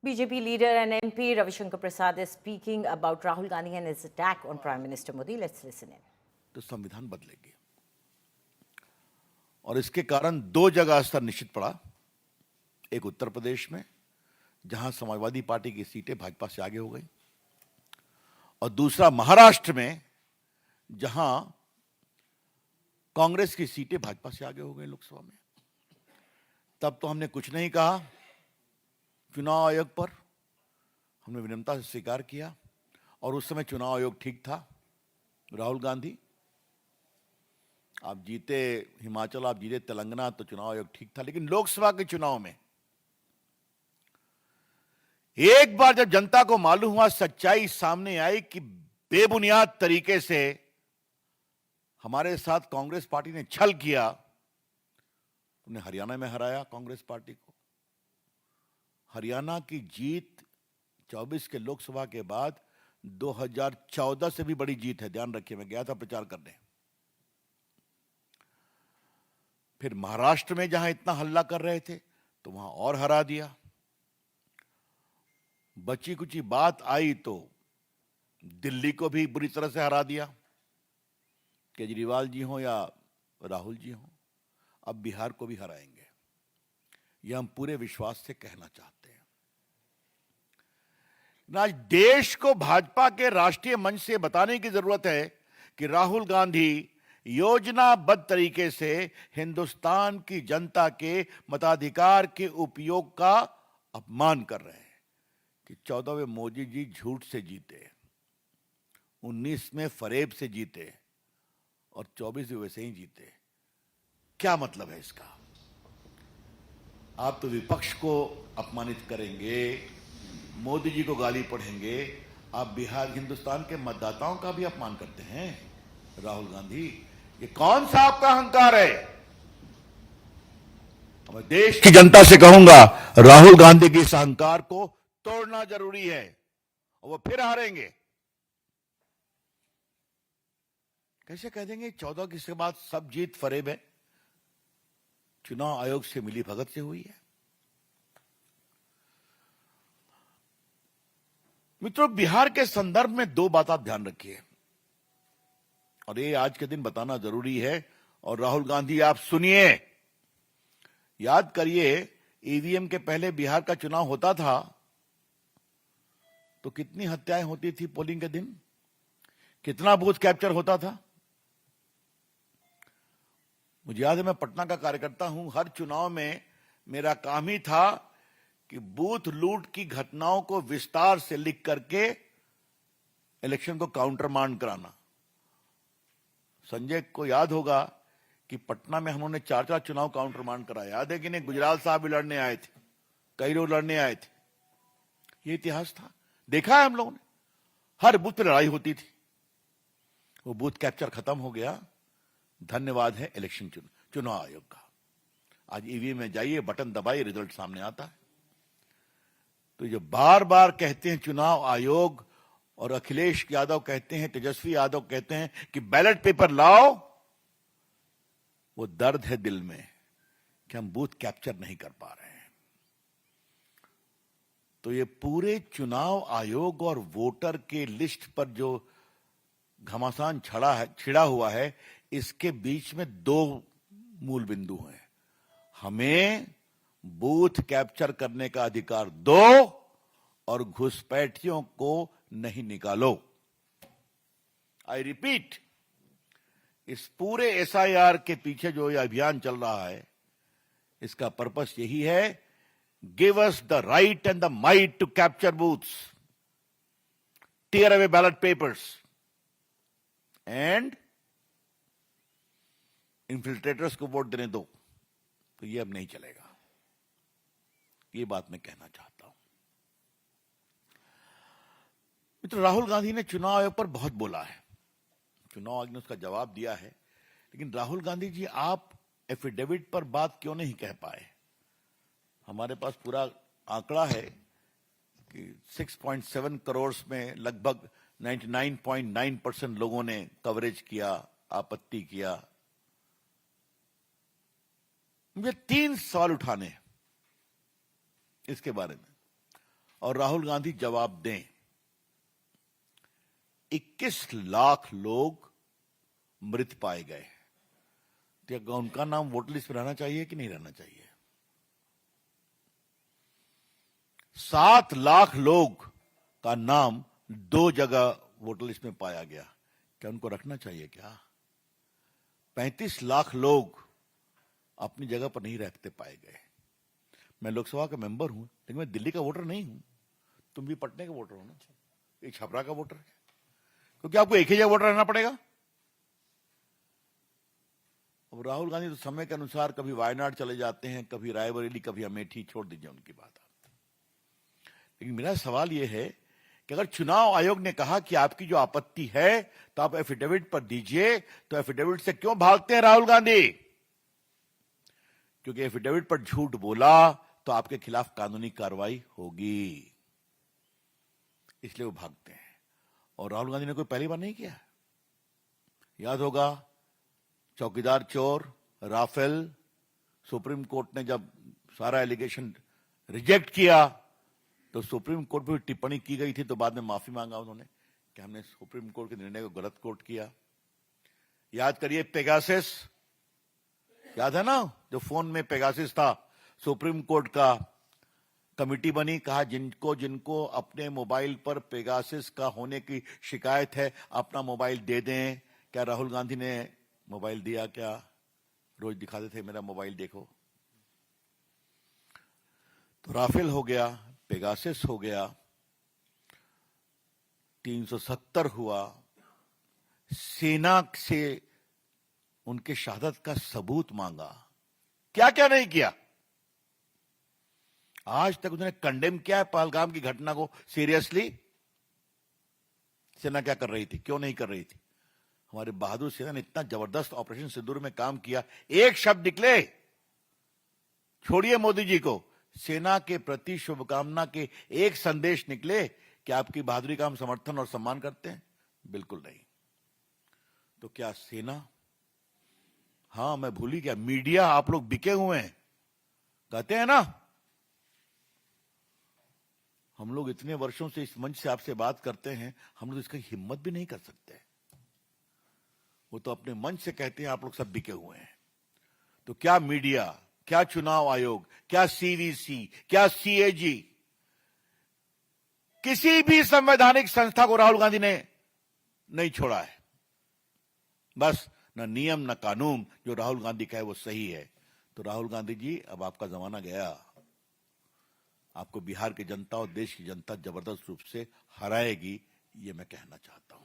BJP leader and MP Ravi Shankar Prasad is speaking about Rahul Gandhi and his attack on Prime Minister Modi. Let's listen in. तो संविधान बदलेगी और इसके कारण दो जगह असर निश्चित पड़ा। एक उत्तर प्रदेश में जहां समाजवादी पार्टी की सीटें भाजपा से आगे हो गई और दूसरा महाराष्ट्र में जहां कांग्रेस की सीटें भाजपा से आगे हो गई लोकसभा में। तब तो हमने कुछ नहीं कहा चुनाव आयोग पर, हमने विनम्रता से स्वीकार किया और उस समय चुनाव आयोग ठीक था। राहुल गांधी आप जीते हिमाचल, आप जीते तेलंगाना, तो चुनाव आयोग ठीक था। लेकिन लोकसभा के चुनाव में एक बार जब जनता को मालूम हुआ, सच्चाई सामने आई कि बेबुनियाद तरीके से हमारे साथ कांग्रेस पार्टी ने छल किया, उन्हें हरियाणा में हराया कांग्रेस पार्टी को। हरियाणा की जीत 24 के लोकसभा के बाद 2014 से भी बड़ी जीत है, ध्यान रखिए। मैं गया था प्रचार करने। फिर महाराष्ट्र में जहां इतना हल्ला कर रहे थे तो वहां और हरा दिया। बची कुची बात आई तो दिल्ली को भी बुरी तरह से हरा दिया, केजरीवाल जी हो या राहुल जी हो। अब बिहार को भी हराएंगे, यह हम पूरे विश्वास से कहना चाहते हैं। आज देश को भाजपा के राष्ट्रीय मंच से बताने की जरूरत है कि राहुल गांधी योजनाबद्ध तरीके से हिंदुस्तान की जनता के मताधिकार के उपयोग का अपमान कर रहे हैं। कि 14 में मोदी जी झूठ से जीते, 19 में फरेब से जीते और 24 में वैसे ही जीते। क्या मतलब है इसका? आप तो विपक्ष को अपमानित करेंगे, मोदी जी को गाली पढ़ेंगे, आप बिहार हिंदुस्तान के मतदाताओं का भी अपमान करते हैं। राहुल गांधी, ये कौन सा आपका अहंकार है? मैं देश की जनता से कहूंगा, राहुल गांधी के इस अहंकार को तोड़ना जरूरी है और वो फिर हारेंगे। कैसे कह देंगे 14 के बाद सब जीत फरेब है? चुनाव आयोग से मिली भगत से हुई है। मित्रों, बिहार के संदर्भ में दो बात आप ध्यान रखिए और ये आज के दिन बताना जरूरी है। और राहुल गांधी, आप सुनिए, याद करिए, ईवीएम के पहले बिहार का चुनाव होता था तो कितनी हत्याएं होती थी पोलिंग के दिन, कितना बूथ कैप्चर होता था। मुझे याद है, मैं पटना का कार्यकर्ता हूं। हर चुनाव में मेरा काम ही था कि बूथ लूट की घटनाओं को विस्तार से लिख करके इलेक्शन को काउंटर मांड कराना। संजय को याद होगा कि पटना में हमने 4 चुनाव काउंटर मांड कराया। याद है कि नहीं? गुजराल साहब भी लड़ने आए थे, कई लोग लड़ने आए थे। ये इतिहास था, देखा है हम लोगों ने। हर बूथ पे लड़ाई होती थी। वो बूथ कैप्चर खत्म हो गया, धन्यवाद है इलेक्शन चुनाव आयोग का। आज ईवीएम में जाइए, बटन दबाइए, रिजल्ट सामने आता है। तो जो बार बार कहते हैं चुनाव आयोग, और अखिलेश यादव कहते हैं, तेजस्वी यादव कहते हैं कि बैलेट पेपर लाओ, वो दर्द है दिल में कि हम बूथ कैप्चर नहीं कर पा रहे हैं। तो ये पूरे चुनाव आयोग और वोटर के लिस्ट पर जो घमासान छिड़ा हुआ है, इसके बीच में दो मूल बिंदु हैं। हमें बूथ कैप्चर करने का अधिकार दो और घुसपैठियों को नहीं निकालो। आई रिपीट, इस पूरे एसआईआर के पीछे जो ये अभियान चल रहा है, इसका पर्पस यही है, give us the right and the might to capture booths, tear away ballot papers and infiltrators को वोट देने दो। तो ये अब नहीं चलेगा। ये बात मैं कहना चाहता हूं। मित्र, राहुल गांधी ने चुनाव आयोग पर बहुत बोला है, चुनाव आयोग ने उसका जवाब दिया है। लेकिन राहुल गांधी जी, आप एफिडेविट पर बात क्यों नहीं कह पाए? हमारे पास पूरा आंकड़ा है कि 6.7 करोड़ में लगभग 99.9% लोगों ने कवरेज किया, आपत्ति किया। मुझे 3 सवाल उठाने हैं इसके बारे में। और राहुल गांधी जवाब दें। 21 लाख लोग मृत पाए गए, तो क्या उनका नाम वोटर लिस्ट में रहना चाहिए कि नहीं रहना चाहिए? 7 लाख लोग का नाम 2 जगह वोटर लिस्ट में पाया गया, क्या उनको रखना चाहिए? क्या 35 लाख लोग अपनी जगह पर नहीं रहते पाए गए। मैं लोकसभा का मेंबर हूं, लेकिन मैं दिल्ली का वोटर नहीं हूं। तुम भी पटने के वोटर हो ना, ये छपरा का वोटर है, क्योंकि आपको एक ही जगह वोटर रहना पड़ेगा। अब राहुल गांधी तो समय के अनुसार कभी वायनाड चले जाते हैं, कभी रायबरेली, कभी अमेठी, छोड़ दीजिए उनकी बात। लेकिन मेरा सवाल यह है कि अगर चुनाव आयोग ने कहा कि आपकी जो आपत्ति है तो आप एफिडेविट पर दीजिए, तो एफिडेविट से क्यों भागते हैं राहुल गांधी? क्योंकि एफिडेविट पर झूठ बोला तो आपके खिलाफ कानूनी कार्रवाई होगी, इसलिए वो भागते हैं। और राहुल गांधी ने कोई पहली बार नहीं किया। याद होगा चौकीदार चोर, राफेल, सुप्रीम कोर्ट ने जब सारा एलिगेशन रिजेक्ट किया तो सुप्रीम कोर्ट पर टिप्पणी की गई थी, तो बाद में माफी मांगा उन्होंने कि हमने सुप्रीम कोर्ट के निर्णय को गलत कोर्ट किया। याद करिए पेगासस, याद है ना, जो फोन में पेगासस था, सुप्रीम कोर्ट का कमिटी बनी, कहा जिनको जिनको अपने मोबाइल पर पेगासस का होने की शिकायत है अपना मोबाइल दे दें। क्या राहुल गांधी ने मोबाइल दिया? क्या रोज दिखाते थे मेरा मोबाइल देखो। तो राफेल हो गया, पेगासस हो गया, 370 हुआ, सेना से उनके शहादत का सबूत मांगा, क्या क्या नहीं किया। आज तक उन्होंने कंडेम किया है पहलगाम की घटना को सीरियसली? सेना क्या कर रही थी, क्यों नहीं कर रही थी? हमारे बहादुर सेना ने इतना जबरदस्त ऑपरेशन सिंदूर में काम किया, एक शब्द निकले, छोड़िए मोदी जी को, सेना के प्रति शुभकामना के एक संदेश निकले कि आपकी बहादुरी का हम समर्थन और सम्मान करते हैं? बिल्कुल नहीं। तो क्या सेना, हाँ मैं भूल ही गया, मीडिया, आप लोग बिके हुए हैं, कहते हैं ना, हम लोग इतने वर्षों से इस मंच से आपसे बात करते हैं, हम लोग इसकी हिम्मत भी नहीं कर सकते। वो तो अपने मंच से कहते हैं आप लोग सब बिके हुए हैं। तो क्या मीडिया, क्या चुनाव आयोग, क्या सीवीसी, क्या सीएजी, किसी भी संवैधानिक संस्था को राहुल गांधी ने नहीं छोड़ा है। बस न नियम न कानून, जो राहुल गांधी का है वो सही है। तो राहुल गांधी जी, अब आपका जमाना गया। आपको बिहार की जनता और देश की जनता जबरदस्त रूप से हराएगी, ये मैं कहना चाहता हूं।